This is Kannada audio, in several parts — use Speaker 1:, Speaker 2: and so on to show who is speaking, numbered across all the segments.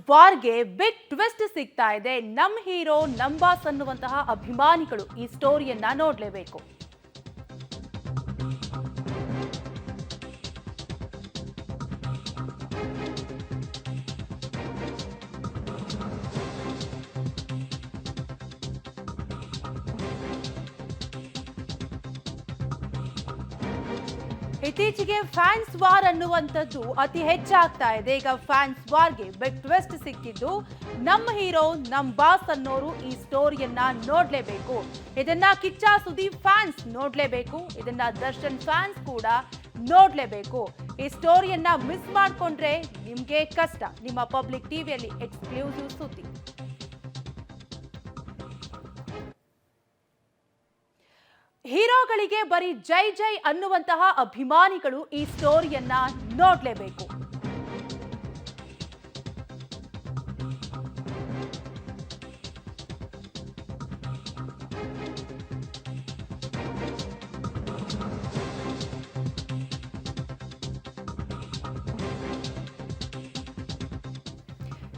Speaker 1: ವಾರ್ಗೆ ಬಿಗ್ ಟ್ವಿಸ್ಟ್ ಸಿಗ್ತಾ ಇದೆ. ನಮ್ ಹೀರೋ ನಮ್ ಬಾಸ್ ಅನ್ನುವಂತಹ ಅಭಿಮಾನಿಗಳು ಈ ಸ್ಟೋರಿಯನ್ನ ನೋಡ್ಲೇಬೇಕು. ಇತ್ತೀಚೆಗೆ ಫ್ಯಾನ್ಸ್ ವಾರ್ ಅನ್ನುವಂಥದ್ದು ಅತಿ ಹೆಚ್ಚಾಗ್ತಾ ಇದೆ. ಈಗ ಫ್ಯಾನ್ಸ್ ವಾರ್ಗೆ ಬಿಗ್ ಟ್ವಿಸ್ಟ್ ಸಿಕ್ಕಿದ್ದು ನಮ್ಮ ಹೀರೋ ನಮ್ ಬಾಸ್ ಅನ್ನೋರು ಈ ಸ್ಟೋರಿಯನ್ನ ನೋಡ್ಲೇಬೇಕು. ಇದನ್ನ ಕಿಚ್ಚ ಸುದೀಪ್ ಫ್ಯಾನ್ಸ್ ನೋಡ್ಲೇಬೇಕು. ಇದನ್ನ ದರ್ಶನ್ ಫ್ಯಾನ್ಸ್ ಕೂಡ ನೋಡ್ಲೇಬೇಕು. ಈ ಸ್ಟೋರಿಯನ್ನ ಮಿಸ್ ಮಾಡ್ಕೊಂಡ್ರೆ ನಿಮ್ಗೆ ಕಷ್ಟ. ನಿಮ್ಮ ಪಬ್ಲಿಕ್ ಟಿವಿಯಲ್ಲಿ ಎಕ್ಸ್ಕ್ಲೂಸಿವ್ ಸುದ್ದಿ. ಹೀರೋಗಳಿಗೆ ಬರೀ ಜೈ ಜೈ ಅನ್ನುವಂತಹ ಅಭಿಮಾನಿಗಳು ಈ ಸ್ಟೋರಿಯನ್ನ ನೋಡ್ಲೇಬೇಕು.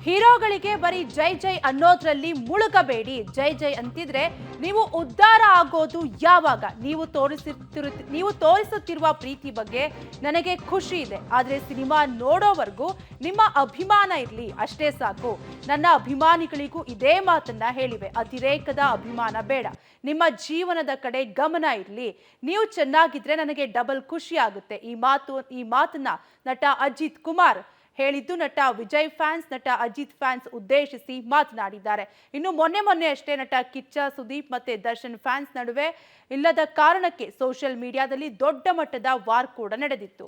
Speaker 1: ಹೀರೋಗಳಿಗೆ ಬರೀ ಜೈ ಜೈ ಅನ್ನೋದ್ರಲ್ಲಿ ಮುಳುಗಬೇಡಿ. ಜೈ ಜೈ ಅಂತಿದ್ರೆ ನೀವು ಉದ್ಧಾರ ಆಗೋದು ಯಾವಾಗ? ನೀವು ತೋರಿಸುತ್ತಿರುವ ಪ್ರೀತಿ ಬಗ್ಗೆ ನನಗೆ ಖುಷಿ ಇದೆ, ಆದ್ರೆ ಸಿನಿಮಾ ನೋಡೋವರೆಗೂ ನಿಮ್ಮ ಅಭಿಮಾನ ಇರ್ಲಿ, ಅಷ್ಟೇ ಸಾಕು. ನನ್ನ ಅಭಿಮಾನಿಗಳಿಗೂ ಇದೇ ಮಾತನ್ನ ಹೇಳಿವೆ. ಅತಿರೇಕದ ಅಭಿಮಾನ ಬೇಡ, ನಿಮ್ಮ ಜೀವನದ ಕಡೆ ಗಮನ ಇರ್ಲಿ. ನೀವು ಚೆನ್ನಾಗಿದ್ರೆ ನನಗೆ ಡಬಲ್ ಖುಷಿ ಆಗುತ್ತೆ. ಈ ಮಾತನ್ನ ನಟ ಅಜಿತ್ ಕುಮಾರ್ ಹೇಳಿದ್ದು ನಟ ವಿಜಯ್ ಫ್ಯಾನ್ಸ್, ನಟ ಅಜಿತ್ ಫ್ಯಾನ್ಸ್ ಉದ್ದೇಶಿಸಿ ಮಾತನಾಡಿದ್ದಾರೆ. ಇನ್ನು ಮೊನ್ನೆ ಅಷ್ಟೇ ನಟ ಕಿಚ್ಚ ಸುದೀಪ್ ಮತ್ತೆ ದರ್ಶನ್ ಫ್ಯಾನ್ಸ್ ನಡುವೆ ಇಲ್ಲದ ಕಾರಣಕ್ಕೆ ಸೋಷಿಯಲ್ ಮೀಡಿಯಾದಲ್ಲಿ ದೊಡ್ಡ ಮಟ್ಟದ ವಾರ್ ಕೂಡ ನಡೆದಿತ್ತು.